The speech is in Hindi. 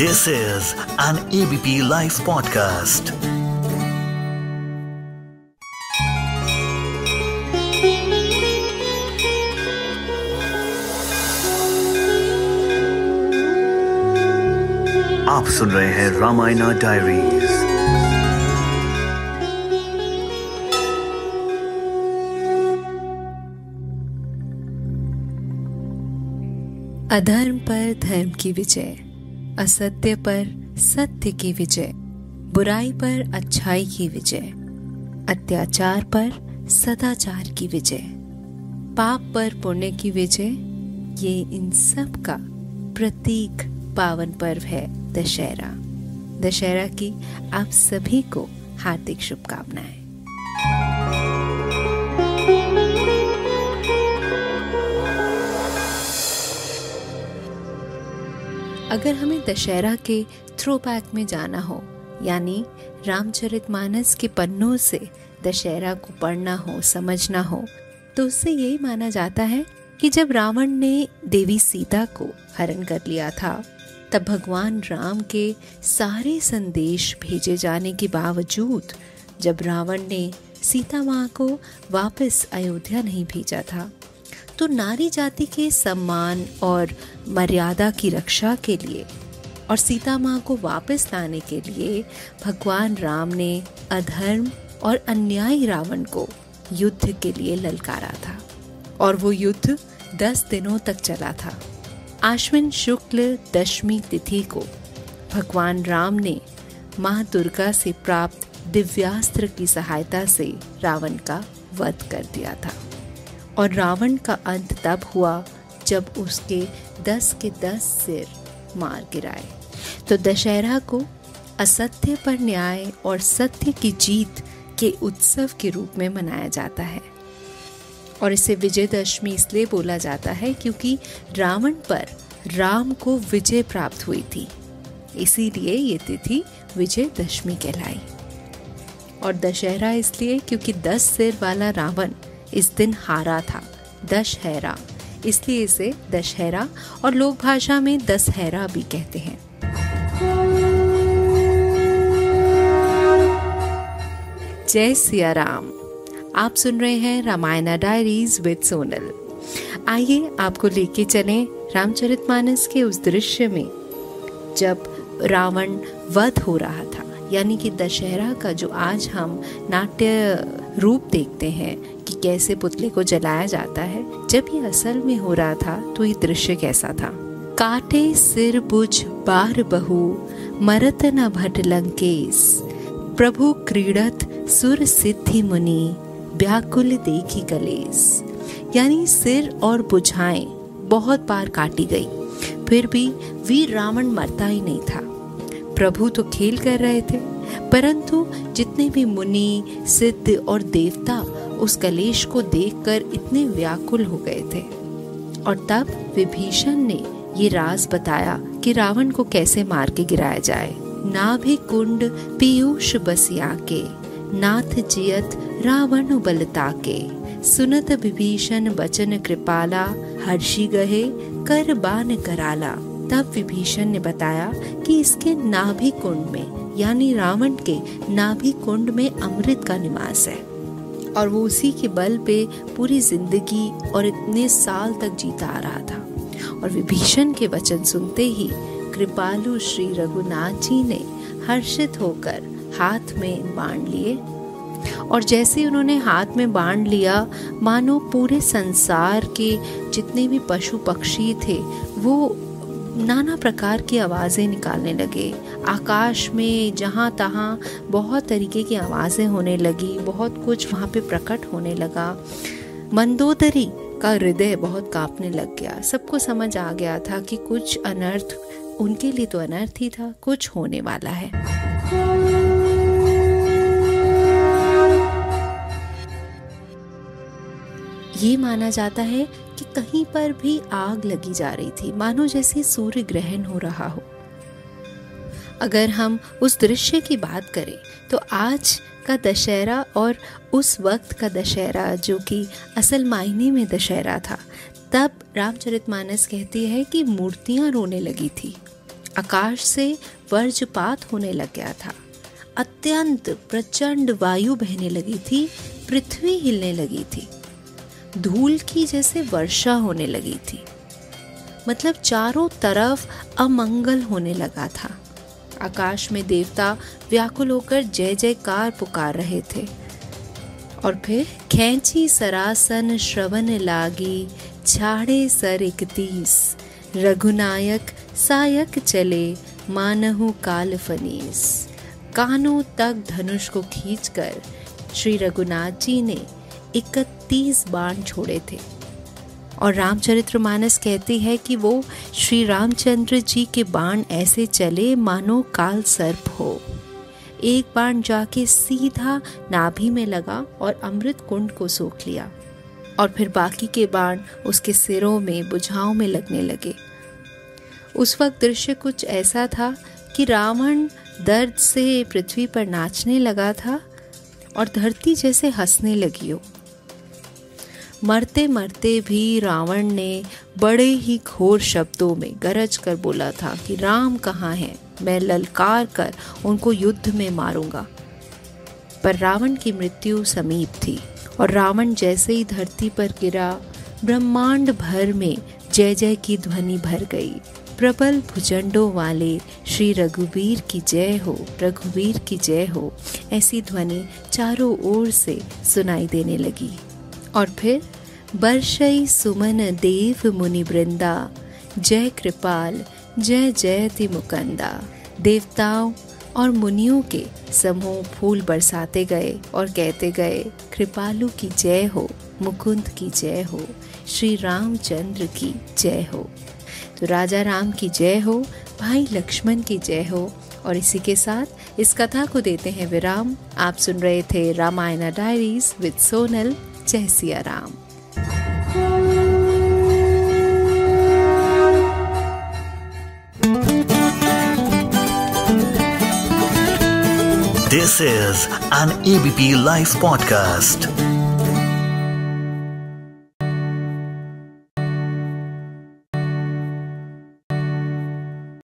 This is an ABP Life podcast. आप सुन रहे हैं रामायणा डायरीज। अधर्म पर धर्म की विजय, असत्य पर सत्य की विजय, बुराई पर अच्छाई की विजय, अत्याचार पर सदाचार की विजय, पाप पर पुण्य की विजय, ये इन सब का प्रतीक पावन पर्व है दशहरा। दशहरा की आप सभी को हार्दिक शुभकामनाएं। अगर हमें दशहरा के थ्रोबैक में जाना हो, यानी रामचरितमानस के पन्नों से दशहरा को पढ़ना हो, समझना हो, तो उससे यही माना जाता है कि जब रावण ने देवी सीता को हरण कर लिया था, तब भगवान राम के सारे संदेश भेजे जाने के बावजूद जब रावण ने सीता माँ को वापस अयोध्या नहीं भेजा था, तो नारी जाति के सम्मान और मर्यादा की रक्षा के लिए और सीता माँ को वापस लाने के लिए भगवान राम ने अधर्म और अन्यायी रावण को युद्ध के लिए ललकारा था। और वो युद्ध 10 दिनों तक चला था। आश्विन शुक्ल दशमी तिथि को भगवान राम ने माँ दुर्गा से प्राप्त दिव्यास्त्र की सहायता से रावण का वध कर दिया था। और रावण का अंत तब हुआ जब उसके 10 के 10 सिर मार गिराए। तो दशहरा को असत्य पर न्याय और सत्य की जीत के उत्सव के रूप में मनाया जाता है। और इसे विजयदशमी इसलिए बोला जाता है क्योंकि रावण पर राम को विजय प्राप्त हुई थी, इसीलिए ये तिथि विजयदशमी कहलाई। और दशहरा इसलिए क्योंकि 10 सिर वाला रावण इस दिन हारा था, दशहरा, इसलिए इसे दशहरा और लोक भाषा में दशहरा भी कहते हैं। जय सिया राम। आप सुन रहे हैं रामायणा डायरीज विद सोनल। आइए आपको लेके चलें रामचरितमानस के उस दृश्य में जब रावण वध हो रहा था, यानी कि दशहरा का जो आज हम नाट्य रूप देखते हैं कि कैसे पुतले को जलाया जाता है, जब ये असल में हो रहा था तो ये दृश्य कैसा था। काटे सिर बुझ बार बहु, मरत न भट लंकेश, प्रभु क्रीड़त सुर सिद्धि मुनि, व्याकुल देखी कलेस। यानी सिर और बुझाएं बहुत बार काटी गई, फिर भी वीर रावण मरता ही नहीं था। प्रभु तो खेल कर रहे थे, परंतु जितने भी मुनि, सिद्ध और देवता उस कलेश को देखकर इतने व्याकुल हो गए थे। और तब विभीषण ने ये राज बताया कि रावण को कैसे मार के गिराया जाए। नाभि कुंड पीयूष बसिया के, नाथ जियत रावण बलता के, सुनत विभीषण वचन कृपाला, हर्षि गहे कर बान कराला। तब विभीषण ने बताया कि इसके नाभि कुंड में, यानी रावण के नाभि कुंड में अमृत का निवास है और वो उसी के बल पे पूरी जिंदगी और इतने साल तक जीता आ रहा था। और विभीषण के वचन सुनते ही कृपालु श्री रघुनाथ जी ने हर्षित होकर हाथ में बाण लिए। और जैसे उन्होंने हाथ में बाण लिया, मानो पूरे संसार के जितने भी पशु पक्षी थे वो नाना प्रकार की आवाज़ें निकालने लगे। आकाश में जहाँ तहाँ बहुत तरीके की आवाज़ें होने लगी, बहुत कुछ वहाँ पे प्रकट होने लगा। मंदोदरी का हृदय बहुत कांपने लग गया। सबको समझ आ गया था कि कुछ अनर्थ, उनके लिए तो अनर्थ ही था, कुछ होने वाला है। ये माना जाता है कि कहीं पर भी आग लगी जा रही थी, मानो जैसे सूर्य ग्रहण हो रहा हो। अगर हम उस दृश्य की बात करें तो आज का दशहरा और उस वक्त का दशहरा जो कि असल मायने में दशहरा था, तब रामचरितमानस कहती है कि मूर्तियां रोने लगी थी आकाश से वज्रपात होने लग गया था। अत्यंत प्रचंड वायु बहने लगी थी, पृथ्वी हिलने लगी थी, धूल की जैसे वर्षा होने लगी थी। मतलब चारों तरफ अमंगल होने लगा था। आकाश में देवता व्याकुल होकर जय जयकार पुकार रहे थे। और फिर खैंची सरासन श्रवण लागी, छाड़े सर 31, रघुनायक सायक चले, मानहु काल फनीस। कानों तक धनुष को खींचकर श्री रघुनाथ जी ने 31 बाण छोड़े थे। और रामचरितमानस कहती है कि वो श्री रामचंद्र जी के बाण ऐसे चले मानो काल सर्प हो। एक बाण जाके सीधा नाभि में लगा और अमृत कुंड को सोख लिया, और फिर बाकी के बाण उसके सिरों में, भुजाओं में लगने लगे। उस वक्त दृश्य कुछ ऐसा था कि रावण दर्द से पृथ्वी पर नाचने लगा था और धरती जैसे हंसने लगी हो। मरते मरते भी रावण ने बड़े ही घोर शब्दों में गरज कर बोला था कि राम कहाँ हैं, मैं ललकार कर उनको युद्ध में मारूंगा। पर रावण की मृत्यु समीप थी और रावण जैसे ही धरती पर गिरा, ब्रह्मांड भर में जय जय की ध्वनि भर गई। प्रबल भुजंडों वाले श्री रघुवीर की जय हो, रघुवीर की जय हो, ऐसी ध्वनि चारों ओर से सुनाई देने लगी। और फिर बरसई सुमन देव मुनि वृंदा, जय कृपाल जय जयति मुकंदा। देवताओं और मुनियों के समूह फूल बरसाते गए और कहते गए, कृपालु की जय हो, मुकुंद की जय हो, श्री रामचंद्र की जय हो। तो राजा राम की जय हो, भाई लक्ष्मण की जय हो। और इसी के साथ इस कथा को देते हैं विराम। आप सुन रहे थे रामायण डायरीज विद सोनल। जय Siya Ram. This is an ABP Life podcast.